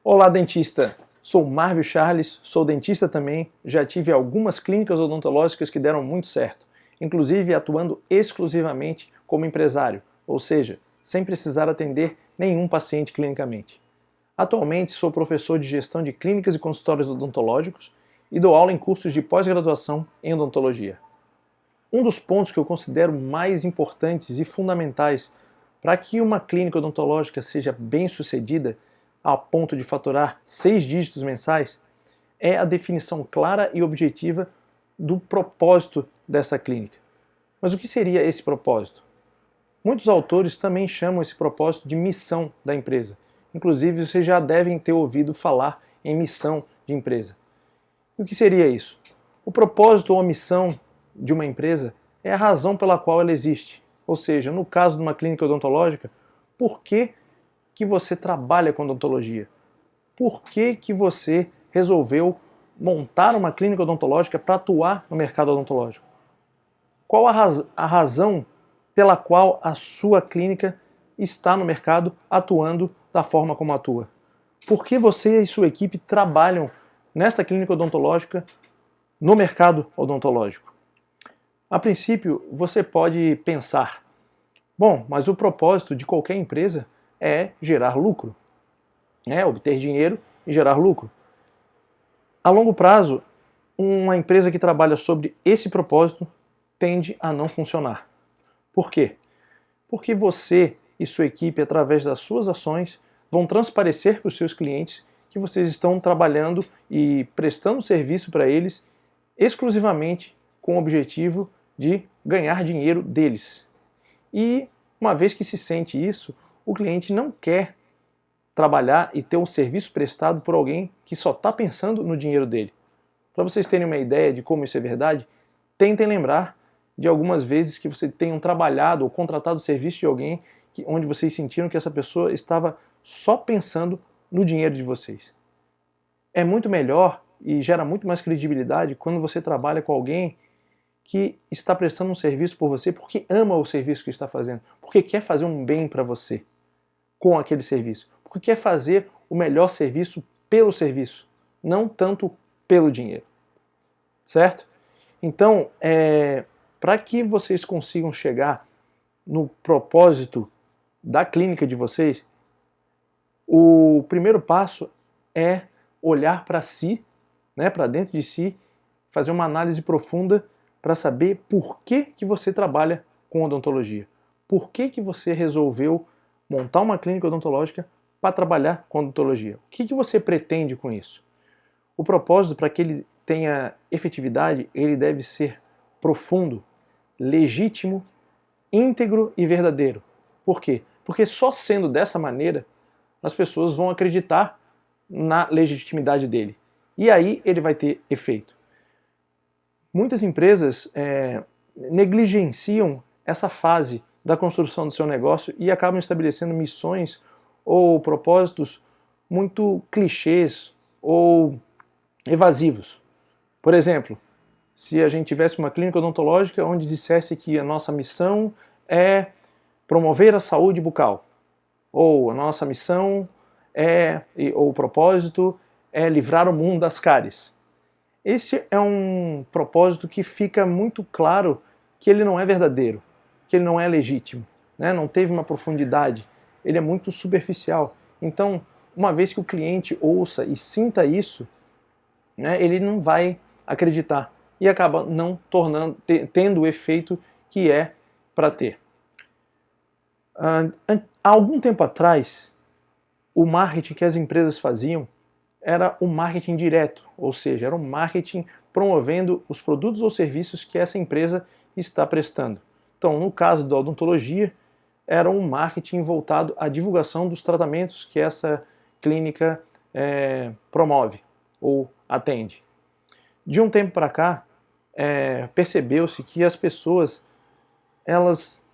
Olá, dentista! Sou Marvio Charles, sou dentista também, já tive algumas clínicas odontológicas que deram muito certo, inclusive atuando exclusivamente como empresário, ou seja, sem precisar atender nenhum paciente clinicamente. Atualmente sou professor de gestão de clínicas e consultórios odontológicos e dou aula em cursos de pós-graduação em odontologia. Um dos pontos que eu considero mais importantes e fundamentais para que uma clínica odontológica seja bem-sucedida a ponto de faturar 6 dígitos mensais é a definição clara e objetiva do propósito dessa clínica. Mas o que seria esse propósito? Muitos autores também chamam esse propósito de missão da empresa. Inclusive, vocês já devem ter ouvido falar em missão de empresa. E o que seria isso? O propósito ou a missão de uma empresa é a razão pela qual ela existe. Ou seja, no caso de uma clínica odontológica, por que você trabalha com odontologia? Por que você resolveu montar uma clínica odontológica para atuar no mercado odontológico? Qual a razão pela qual a sua clínica está no mercado atuando da forma como atua? Por que você e sua equipe trabalham nessa clínica odontológica no mercado odontológico? A princípio, você pode pensar, bom, mas o propósito de qualquer empresa é gerar lucro, né? Obter dinheiro e gerar lucro. A longo prazo, uma empresa que trabalha sobre esse propósito tende a não funcionar. Por quê? Porque você e sua equipe, através das suas ações, vão transparecer para os seus clientes que vocês estão trabalhando e prestando serviço para eles exclusivamente com o objetivo de ganhar dinheiro deles. E uma vez que se sente isso, o cliente não quer trabalhar e ter um serviço prestado por alguém que só está pensando no dinheiro dele. Para vocês terem uma ideia de como isso é verdade, tentem lembrar de algumas vezes que vocês tenham trabalhado ou contratado o serviço de alguém onde vocês sentiram que essa pessoa estava só pensando no dinheiro de vocês. É muito melhor e gera muito mais credibilidade quando você trabalha com alguém que está prestando um serviço por você porque ama o serviço que está fazendo, porque quer fazer um bem para você com aquele serviço, porque quer fazer o melhor serviço pelo serviço, não tanto pelo dinheiro. Certo? Então, para que vocês consigam chegar no propósito da clínica de vocês, o primeiro passo é olhar para si, né, para dentro de si, fazer uma análise profunda para saber por que você trabalha com odontologia. Por que você resolveu montar uma clínica odontológica para trabalhar com odontologia? O que você pretende com isso? O propósito, para que ele tenha efetividade, ele deve ser profundo, legítimo, íntegro e verdadeiro. Por quê? Porque só sendo dessa maneira, as pessoas vão acreditar na legitimidade dele. E aí ele vai ter efeito. Muitas empresas negligenciam essa fase da construção do seu negócio e acabam estabelecendo missões ou propósitos muito clichês ou evasivos. Por exemplo, se a gente tivesse uma clínica odontológica onde dissesse que a nossa missão é promover a saúde bucal, ou a nossa missão ou o propósito é livrar o mundo das cáries. Esse é um propósito que fica muito claro que ele não é verdadeiro, que ele não é legítimo, né? Não teve uma profundidade, ele é muito superficial. Então, uma vez que o cliente ouça e sinta isso, né, ele não vai acreditar e acaba não tendo o efeito que é para ter. Há algum tempo atrás, o marketing que as empresas faziam era o marketing direto, ou seja, era um marketing promovendo os produtos ou serviços que essa empresa está prestando. Então, no caso da odontologia, era um marketing voltado à divulgação dos tratamentos que essa clínica promove ou atende. De um tempo para cá, percebeu-se que as pessoas elas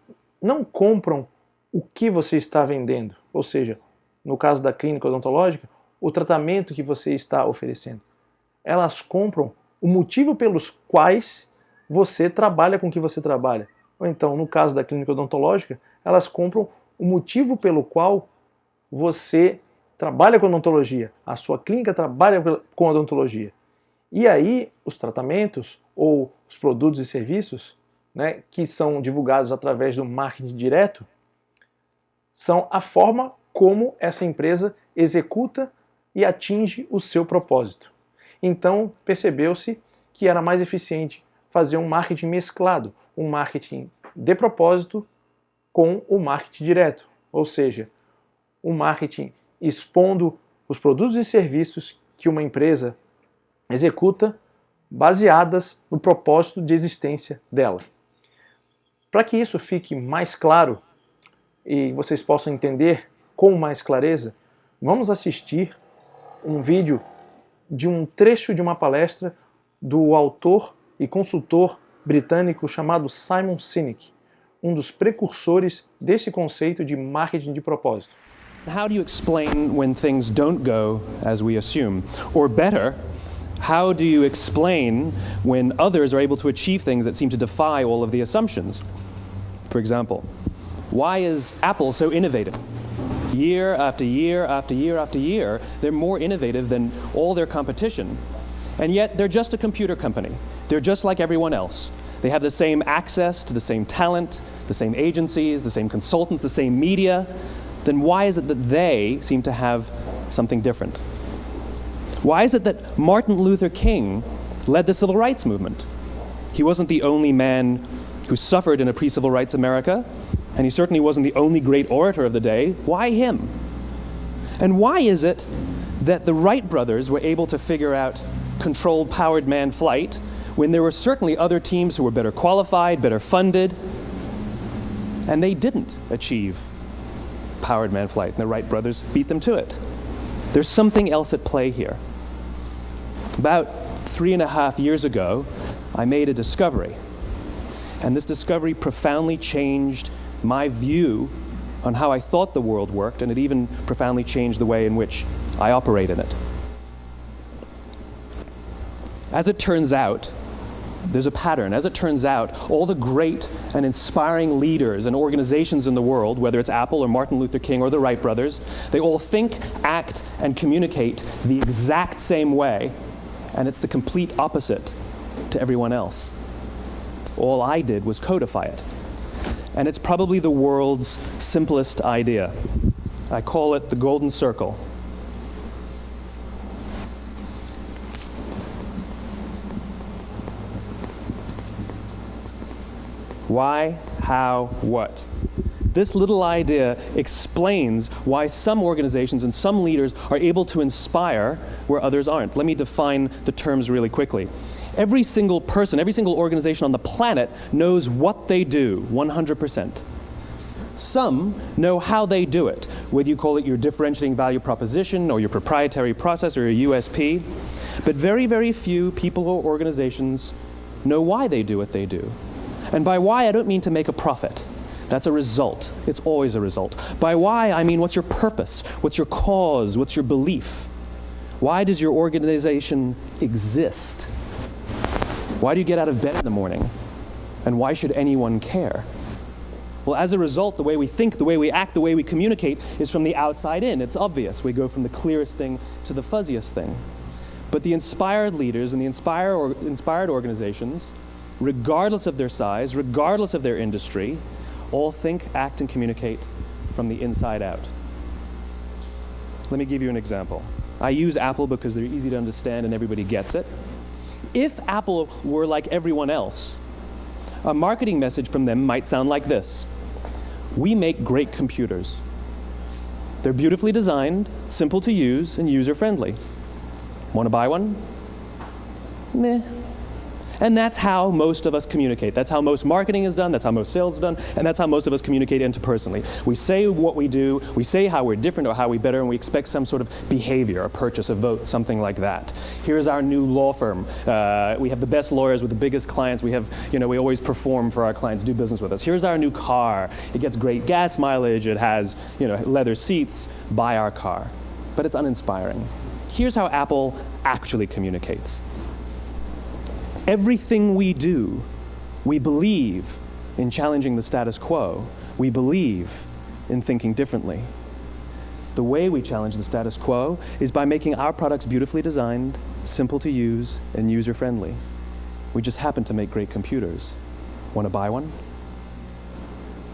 não compram o que você está vendendo, ou seja, no caso da clínica odontológica, o tratamento que você está oferecendo. Elas compram o motivo pelos quais você trabalha com o que você trabalha. Ou então, no caso da clínica odontológica, elas compram o motivo pelo qual você trabalha com odontologia, a sua clínica trabalha com odontologia. E aí, os tratamentos ou os produtos e serviços, né, que são divulgados através do marketing direto, são a forma como essa empresa executa e atinge o seu propósito. Então, percebeu-se que era mais eficiente fazer um marketing mesclado, um marketing de propósito com o marketing direto, ou seja, um marketing expondo os produtos e serviços que uma empresa executa baseadas no propósito de existência dela. Para que isso fique mais claro e vocês possam entender com mais clareza, vamos assistir um vídeo de um trecho de uma palestra do autor e consultor britânico chamado Simon Sinek, um dos precursores desse conceito de marketing de propósito. How do you explain when things don't go as we assume? Or better, how do you explain when others are able to achieve things that seem to defy all of the assumptions? For example, why is Apple so innovative? Year after year after year after year, they're more innovative than all their competition. And yet they're just a computer company. They're just like everyone else. They have the same access to the same talent, the same agencies, the same consultants, the same media. Then why is it that they seem to have something different? Why is it that Martin Luther King led the civil rights movement? He wasn't the only man who suffered in a pre-civil rights America, and he certainly wasn't the only great orator of the day. Why him? And why is it that the Wright brothers were able to figure out controlled powered manned flight when there were certainly other teams who were better qualified, better funded, and they didn't achieve powered manned flight, and the Wright brothers beat them to it? There's something else at play here. About 3.5 years ago, I made a discovery, and this discovery profoundly changed my view on how I thought the world worked, and it even profoundly changed the way in which I operate in it. As it turns out, there's a pattern. As it turns out, all the great and inspiring leaders and organizations in the world, whether it's Apple or Martin Luther King or the Wright brothers, they all think, act, and communicate the exact same way, and it's the complete opposite to everyone else. All I did was codify it. And it's probably the world's simplest idea. I call it the golden circle. Why, how, what? This little idea explains why some organizations and some leaders are able to inspire where others aren't. Let me define the terms really quickly. Every single person, every single organization on the planet knows what they do 100%. Some know how they do it, whether you call it your differentiating value proposition or your proprietary process or your USP. But very, very few people or organizations know why they do what they do. And by why, I don't mean to make a profit. That's a result. It's always a result. By why, I mean what's your purpose? What's your cause? What's your belief? Why does your organization exist? Why do you get out of bed in the morning? And why should anyone care? Well, as a result, the way we think, the way we act, the way we communicate is from the outside in. It's obvious. We go from the clearest thing to the fuzziest thing. But the inspired leaders and the inspired organizations, regardless of their size, regardless of their industry, all think, act, and communicate from the inside out. Let me give you an example. I use Apple because they're easy to understand and everybody gets it. If Apple were like everyone else, a marketing message from them might sound like this. We make great computers. They're beautifully designed, simple to use, and user-friendly. Want to buy one? Meh. And that's how most of us communicate. That's how most marketing is done, that's how most sales is done, and that's how most of us communicate interpersonally. We say what we do, we say how we're different or how we're better, and we expect some sort of behavior, a purchase, a vote, something like that. Here's our new law firm. We have the best lawyers with the biggest clients. We have, we always perform for our clients, do business with us. Here's our new car. It gets great gas mileage. It has, leather seats. Buy our car. But it's uninspiring. Here's how Apple actually communicates. Everything we do, we believe in challenging the status quo. We believe in thinking differently. The way we challenge the status quo is by making our products beautifully designed, simple to use, and user-friendly. We just happen to make great computers. Want to buy one?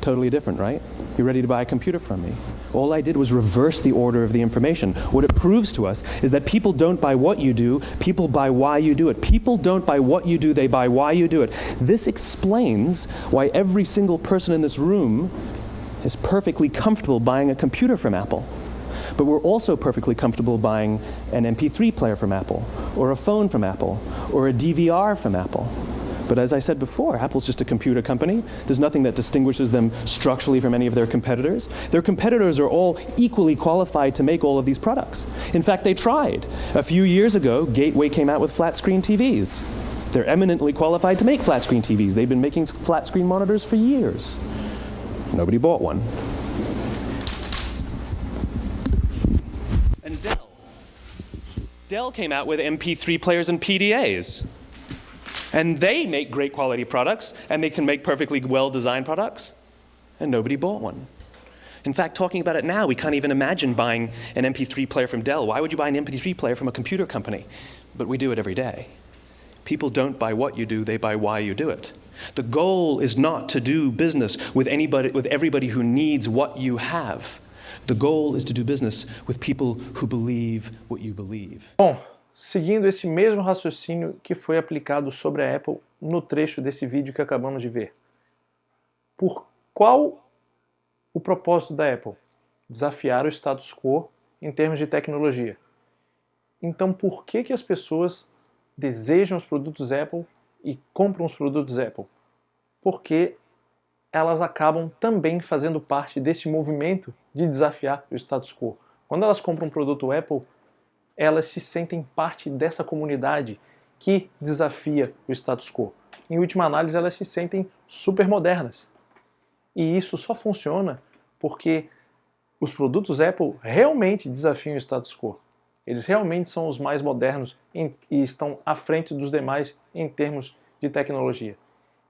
Totally different, right? You're ready to buy a computer from me. All I did was reverse the order of the information. What it proves to us is that people don't buy what you do, people buy why you do it. People don't buy what you do, they buy why you do it. This explains why every single person in this room is perfectly comfortable buying a computer from Apple. But we're also perfectly comfortable buying an MP3 player from Apple, or a phone from Apple, or a DVR from Apple. But as I said before, Apple's just a computer company. There's nothing that distinguishes them structurally from any of their competitors. Their competitors are all equally qualified to make all of these products. In fact, they tried. A few years ago, Gateway came out with flat-screen TVs. They're eminently qualified to make flat-screen TVs. They've been making flat-screen monitors for years. Nobody bought one. And Dell. Dell came out with MP3 players and PDAs. And they make great quality products, and they can make perfectly well-designed products, and nobody bought one. In fact, talking about it now, we can't even imagine buying an MP3 player from Dell. Why would you buy an MP3 player from a computer company? But we do it every day. People don't buy what you do, they buy why you do it. The goal is not to do business with everybody who needs what you have. The goal is to do business with people who believe what you believe. Bom, seguindo esse mesmo raciocínio que foi aplicado sobre a Apple no trecho desse vídeo que acabamos de ver. Por qual o propósito da Apple? Desafiar o status quo em termos de tecnologia. Então por que as pessoas desejam os produtos Apple e compram os produtos Apple? Porque elas acabam também fazendo parte desse movimento de desafiar o status quo. Quando elas compram um produto Apple, elas se sentem parte dessa comunidade que desafia o status quo. Em última análise, elas se sentem super modernas. E isso só funciona porque os produtos Apple realmente desafiam o status quo. Eles realmente são os mais modernos e estão à frente dos demais em termos de tecnologia.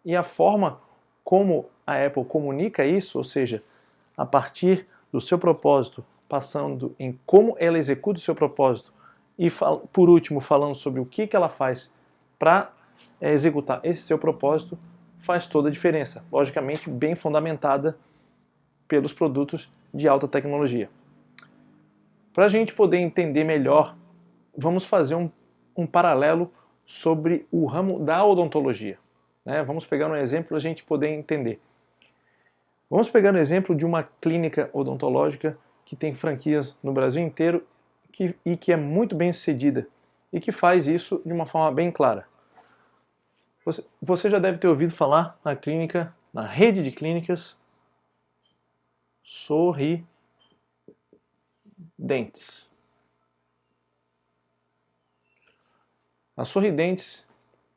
E a forma como a Apple comunica isso, ou seja, a partir do seu propósito, passando em como ela executa o seu propósito, e por último falando sobre o que ela faz para executar esse seu propósito, faz toda a diferença, logicamente bem fundamentada pelos produtos de alta tecnologia. Para a gente poder entender melhor, vamos fazer um paralelo sobre o ramo da odontologia. Vamos pegar um exemplo para a gente poder entender. Vamos pegar um exemplo de uma clínica odontológica que tem franquias no Brasil inteiro e que é muito bem sucedida e que faz isso de uma forma bem clara. Você já deve ter ouvido falar na rede de clínicas Sorridentes. A Sorridentes,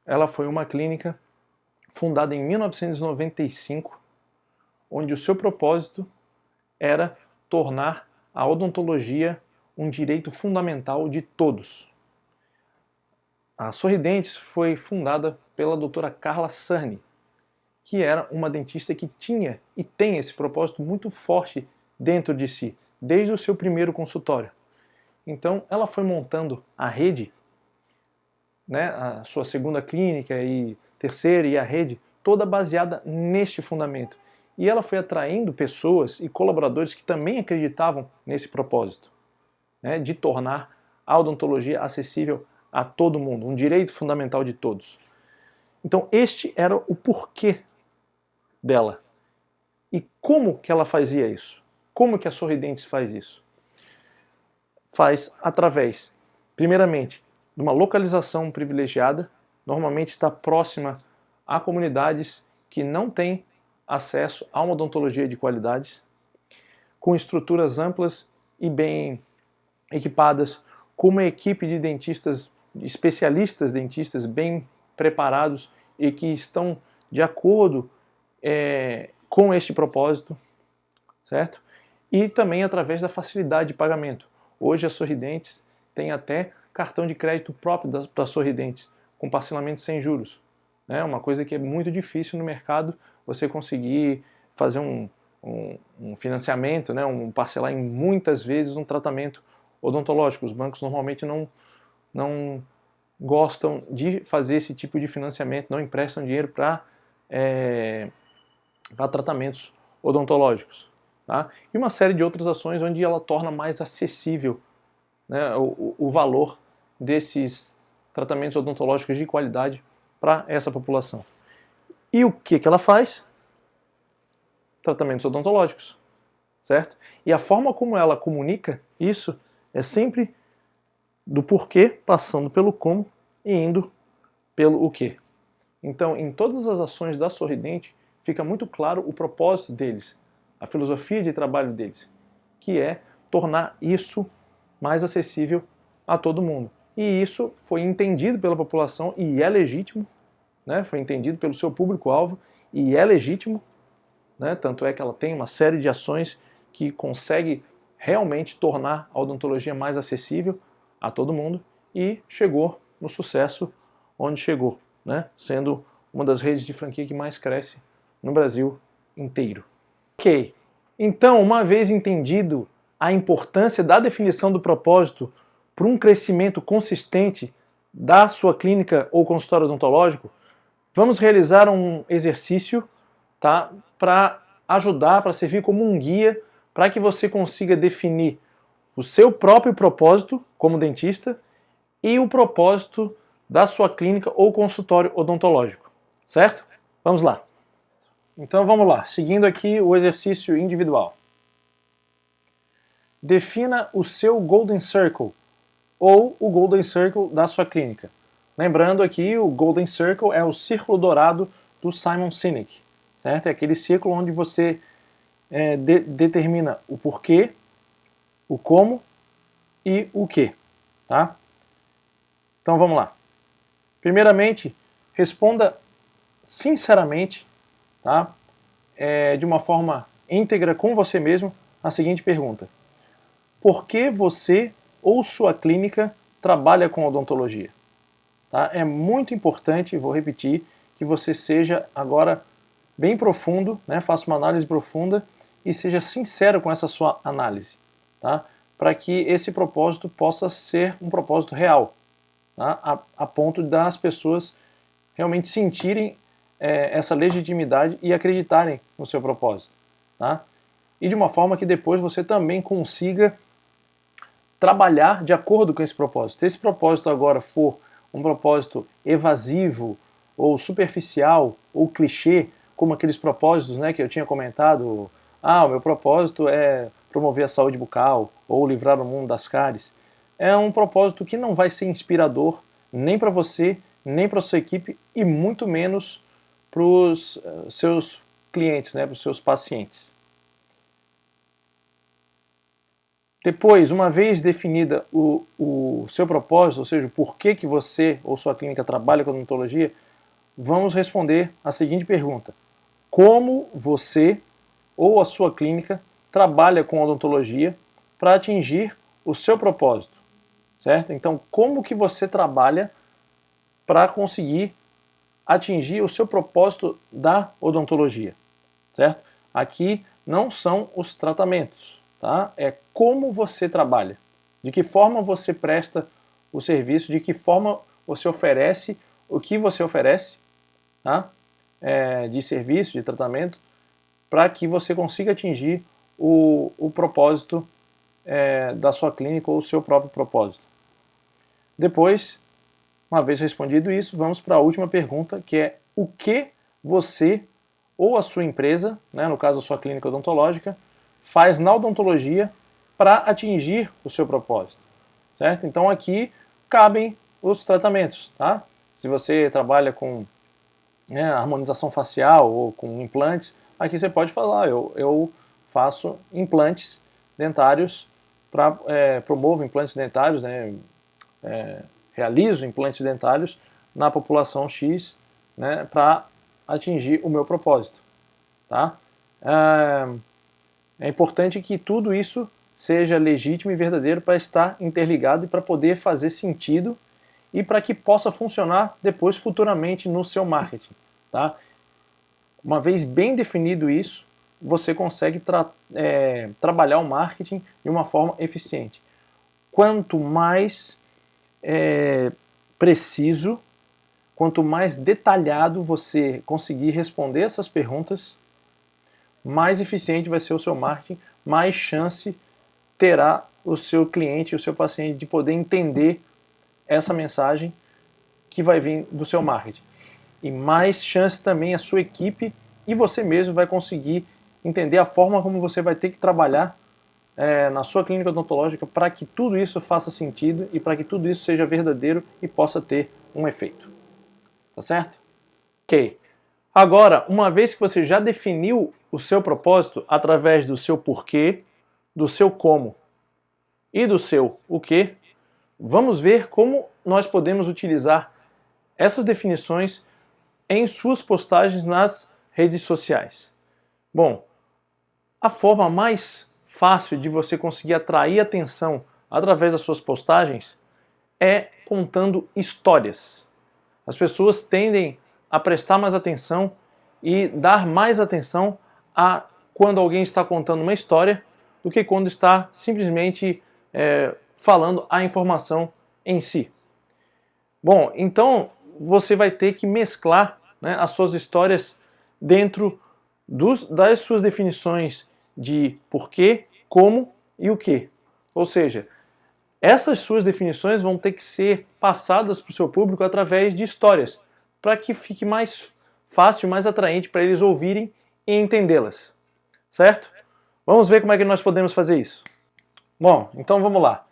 ela foi uma clínica fundada em 1995, onde o seu propósito era tornar a odontologia um direito fundamental de todos. A Sorridentes foi fundada pela doutora Carla Sarni, que era uma dentista que tinha e tem esse propósito muito forte dentro de si, desde o seu primeiro consultório. Então ela foi montando a rede, a sua segunda clínica e terceira e a rede, toda baseada neste fundamento. E ela foi atraindo pessoas e colaboradores que também acreditavam nesse propósito, de tornar a odontologia acessível a todo mundo, um direito fundamental de todos. Então este era o porquê dela. E como que ela fazia isso? Como que a Sorridentes faz isso? Faz através, primeiramente, de uma localização privilegiada, normalmente está próxima a comunidades que não têm acesso a uma odontologia de qualidade, com estruturas amplas e bem equipadas, com uma equipe de dentistas, especialistas dentistas bem preparados e que estão de acordo com este propósito, certo? E também através da facilidade de pagamento. Hoje a Sorridentes tem até cartão de crédito próprio da Sorridentes, com parcelamento sem juros. Uma coisa que é muito difícil no mercado, você conseguir fazer um financiamento, né, um parcelar em muitas vezes um tratamento odontológico. Os bancos normalmente não gostam de fazer esse tipo de financiamento, não emprestam dinheiro para tratamentos odontológicos. Tá? E uma série de outras ações onde ela torna mais acessível, né, o valor desses tratamentos odontológicos de qualidade para essa população. E o que ela faz? Tratamentos odontológicos, certo? E a forma como ela comunica isso é sempre do porquê, passando pelo como e indo pelo o quê. Então, em todas as ações da Sorridente, fica muito claro o propósito deles, a filosofia de trabalho deles, que é tornar isso mais acessível a todo mundo. E isso foi entendido pela população e é legítimo, né? Foi entendido pelo seu público-alvo e é legítimo, né? Tanto é que ela tem uma série de ações que consegue realmente tornar a odontologia mais acessível a todo mundo e chegou no sucesso onde chegou, né? Sendo uma das redes de franquia que mais cresce no Brasil inteiro. Ok, então uma vez entendido a importância da definição do propósito para um crescimento consistente da sua clínica ou consultório odontológico, vamos realizar um exercício, tá, para ajudar, para servir como um guia para que você consiga definir o seu próprio propósito como dentista e o propósito da sua clínica ou consultório odontológico, certo? Vamos lá. Então vamos lá, seguindo aqui o exercício individual. Defina o seu Golden Circle ou o Golden Circle da sua clínica. Lembrando aqui, o Golden Circle é o círculo dourado do Simon Sinek, certo? É aquele círculo onde você determina o porquê, o como e o que, tá? Então vamos lá. Primeiramente, responda sinceramente, tá? De uma forma íntegra com você mesmo, a seguinte pergunta: por que você ou sua clínica trabalha com odontologia? Tá? É muito importante, vou repetir, que você seja agora bem profundo, né? Faça uma análise profunda e seja sincero com essa sua análise, tá? Para que esse propósito possa ser um propósito real, tá? A ponto das pessoas realmente sentirem essa legitimidade e acreditarem no seu propósito, tá? E de uma forma que depois você também consiga trabalhar de acordo com esse propósito. Se esse propósito agora for um propósito evasivo, ou superficial, ou clichê, como aqueles propósitos, né, que eu tinha comentado, o meu propósito é promover a saúde bucal, ou livrar o mundo das cáries, é um propósito que não vai ser inspirador nem para você, nem para a sua equipe, e muito menos para os seus clientes, né, para os seus pacientes. Depois, uma vez definida o seu propósito, ou seja, o porquê que você ou sua clínica trabalha com odontologia, vamos responder a seguinte pergunta: como você ou a sua clínica trabalha com odontologia para atingir o seu propósito, certo? Então, como que você trabalha para conseguir atingir o seu propósito da odontologia, certo? Aqui não são os tratamentos, tá? É como você trabalha, de que forma você presta o serviço, de que forma você oferece o que você oferece, tá? De serviço, de tratamento, para que você consiga atingir o propósito da sua clínica ou o seu próprio propósito. Depois, uma vez respondido isso, vamos para a última pergunta, que é o que você ou a sua empresa, né, no caso a sua clínica odontológica, faz na odontologia para atingir o seu propósito, certo? Então aqui cabem os tratamentos, tá? Se você trabalha com harmonização facial ou com implantes, aqui você pode falar, eu faço implantes dentários, promovo implantes dentários, né, realizo implantes dentários na população X, né, para atingir o meu propósito, tá? É importante que tudo isso seja legítimo e verdadeiro para estar interligado e para poder fazer sentido e para que possa funcionar depois futuramente no seu marketing, tá? Uma vez bem definido isso, você consegue trabalhar o marketing de uma forma eficiente. Quanto mais preciso, quanto mais detalhado você conseguir responder essas perguntas, mais eficiente vai ser o seu marketing, mais chance terá o seu cliente, o seu paciente de poder entender essa mensagem que vai vir do seu marketing. E mais chance também a sua equipe e você mesmo vai conseguir entender a forma como você vai ter que trabalhar na sua clínica odontológica para que tudo isso faça sentido e para que tudo isso seja verdadeiro e possa ter um efeito. Tá certo? Ok. Agora, uma vez que você já definiu o seu propósito através do seu porquê, do seu como e do seu o quê, vamos ver como nós podemos utilizar essas definições em suas postagens nas redes sociais. Bom, a forma mais fácil de você conseguir atrair atenção através das suas postagens é contando histórias. As pessoas tendem a prestar mais atenção e dar mais atenção a quando alguém está contando uma história do que quando está simplesmente falando a informação em si. Bom, então você vai ter que mesclar, né, as suas histórias dentro das suas definições de porquê, como e o que. Ou seja, essas suas definições vão ter que ser passadas para o seu público através de histórias, para que fique mais fácil, mais atraente para eles ouvirem e entendê-las. Certo? Vamos ver como é que nós podemos fazer isso. Bom, então vamos lá.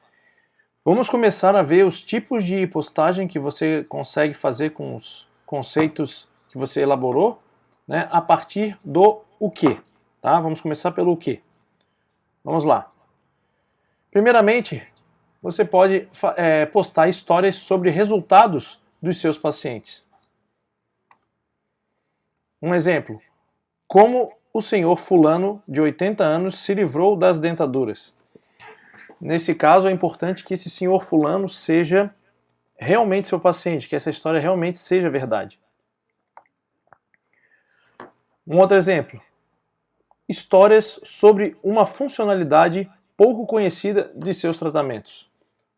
Vamos começar a ver os tipos de postagem que você consegue fazer com os conceitos que você elaborou, né, a partir do o que. Tá? Vamos começar pelo o que. Vamos lá. Primeiramente, você pode postar histórias sobre resultados dos seus pacientes. Um exemplo, como o senhor fulano de 80 anos se livrou das dentaduras. Nesse caso, é importante que esse senhor fulano seja realmente seu paciente, que essa história realmente seja verdade. Um outro exemplo, histórias sobre uma funcionalidade pouco conhecida de seus tratamentos.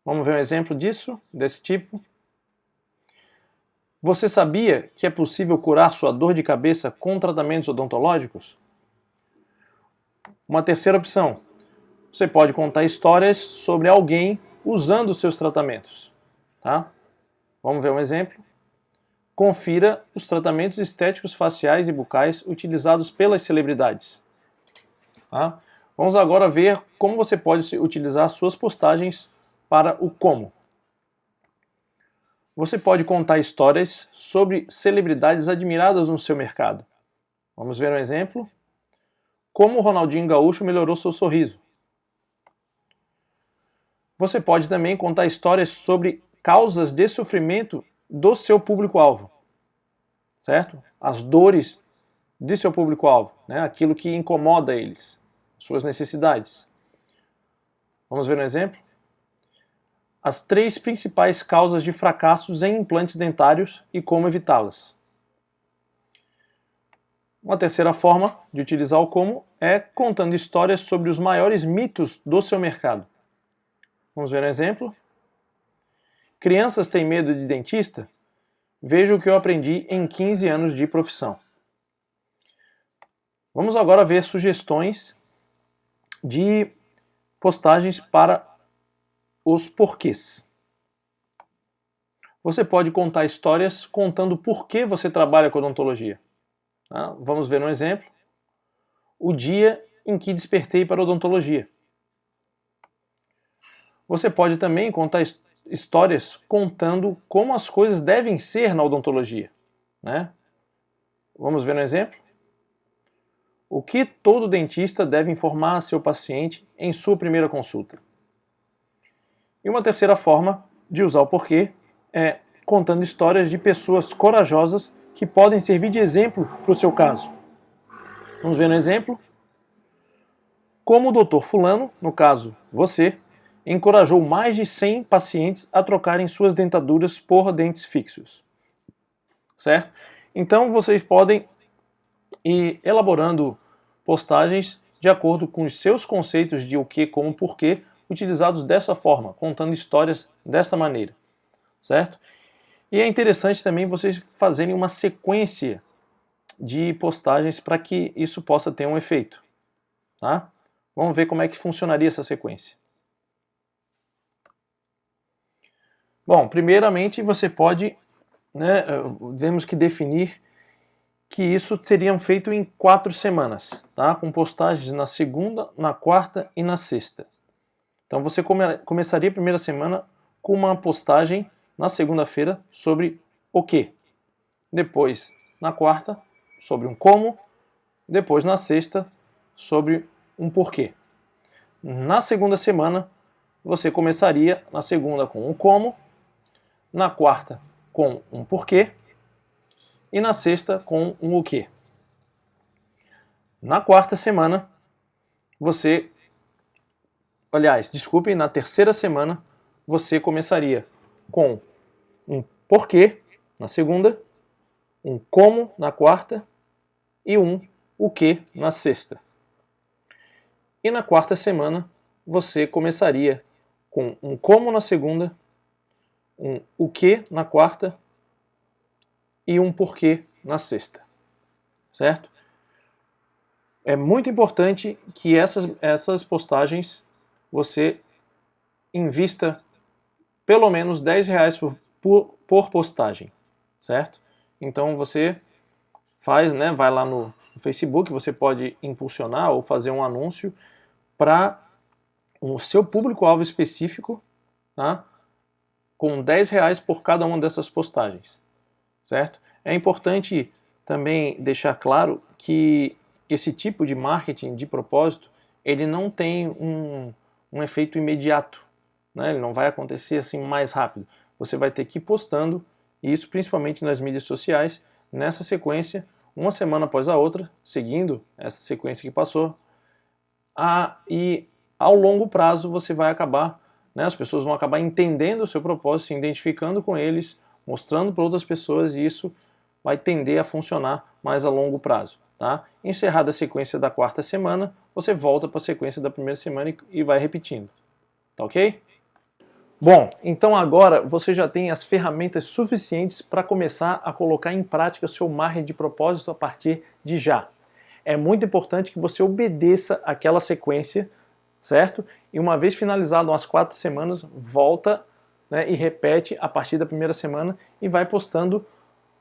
Vamos ver um exemplo disso, desse tipo? Você sabia que é possível curar sua dor de cabeça com tratamentos odontológicos? Uma terceira opção, você pode contar histórias sobre alguém usando os seus tratamentos. Tá? Vamos ver um exemplo? Confira os tratamentos estéticos faciais e bucais utilizados pelas celebridades. Tá? Vamos agora ver como você pode utilizar suas postagens para o como. Você pode contar histórias sobre celebridades admiradas no seu mercado. Vamos ver um exemplo? Como o Ronaldinho Gaúcho melhorou seu sorriso. Você pode também contar histórias sobre causas de sofrimento do seu público-alvo, certo? As dores de seu público-alvo, né? Aquilo que incomoda eles, suas necessidades. Vamos ver um exemplo? As 3 principais causas de fracassos em implantes dentários e como evitá-las. Uma terceira forma de utilizar o como é contando histórias sobre os maiores mitos do seu mercado. Vamos ver um exemplo? Crianças têm medo de dentista? Veja o que eu aprendi em 15 anos de profissão. Vamos agora ver sugestões de postagens para os porquês. Você pode contar histórias contando por que você trabalha com odontologia. Tá? Vamos ver um exemplo. O dia em que despertei para a odontologia. Você pode também contar histórias contando como as coisas devem ser na odontologia. Né? Vamos ver um exemplo? O que todo dentista deve informar a seu paciente em sua primeira consulta. E uma terceira forma de usar o porquê é contando histórias de pessoas corajosas que podem servir de exemplo para o seu caso. Vamos ver um exemplo? Como o Dr. Fulano, no caso você, encorajou mais de 100 pacientes a trocarem suas dentaduras por dentes fixos. Certo? Então vocês podem ir elaborando postagens de acordo com os seus conceitos de o que, como, porquê, utilizados dessa forma, contando histórias desta maneira, certo? E é interessante também vocês fazerem uma sequência de postagens para que isso possa ter um efeito, tá? Vamos ver como é que funcionaria essa sequência. Bom, primeiramente você pode, temos que definir que isso teriam feito em 4 semanas, tá? Com postagens na segunda, na quarta e na sexta. Então você começaria a primeira semana com uma postagem na segunda-feira sobre o que. Depois, na quarta, sobre um como. Depois, na sexta, sobre um porquê. Na segunda semana, você começaria na segunda com um como, na quarta com um porquê e na sexta com um o quê. Na quarta semana, na terceira semana, você começaria com um porquê na segunda, um como na quarta e um o que na sexta. E na quarta semana, você começaria com um como na segunda, um o que na quarta e um porquê na sexta, certo? É muito importante que essas postagens você invista pelo menos R$10 por postagem, certo? Então você faz, vai lá no Facebook, você pode impulsionar ou fazer um anúncio para o seu público-alvo específico, tá? Com R$10 por cada uma dessas postagens, certo? É importante também deixar claro que esse tipo de marketing de propósito, ele não tem um efeito imediato, né? Ele não vai acontecer assim mais rápido. Você vai ter que ir postando, e isso principalmente nas mídias sociais, nessa sequência, uma semana após a outra, seguindo essa sequência que passou, e ao longo prazo você vai acabar, as pessoas vão acabar entendendo o seu propósito, se identificando com eles, mostrando para outras pessoas, e isso vai tender a funcionar mais a longo prazo. Tá? Encerrada a sequência da quarta semana, você volta para a sequência da primeira semana e vai repetindo. Tá ok? Bom, então agora você já tem as ferramentas suficientes para começar a colocar em prática seu marketing de propósito a partir de já. É muito importante que você obedeça aquela sequência, certo? E uma vez finalizado as 4 semanas, volta, e repete a partir da primeira semana e vai postando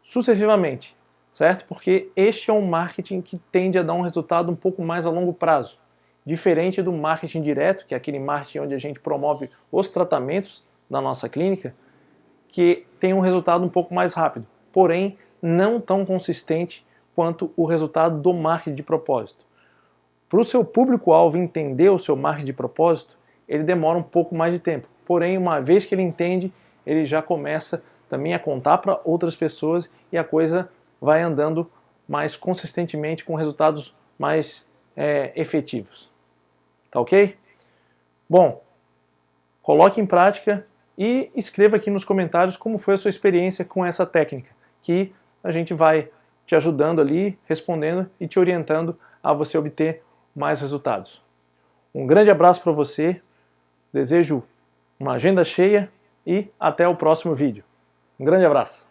sucessivamente, certo? Porque este é um marketing que tende a dar um resultado um pouco mais a longo prazo. Diferente do marketing direto, que é aquele marketing onde a gente promove os tratamentos da nossa clínica, que tem um resultado um pouco mais rápido, porém não tão consistente quanto o resultado do marketing de propósito. Para o seu público-alvo entender o seu marketing de propósito, ele demora um pouco mais de tempo. Porém, uma vez que ele entende, ele já começa também a contar para outras pessoas e a coisa vai andando mais consistentemente com resultados mais efetivos. Tá ok? Bom, coloque em prática e escreva aqui nos comentários como foi a sua experiência com essa técnica, que a gente vai te ajudando ali, respondendo e te orientando a você obter mais resultados. Um grande abraço para você, desejo uma agenda cheia e até o próximo vídeo. Um grande abraço!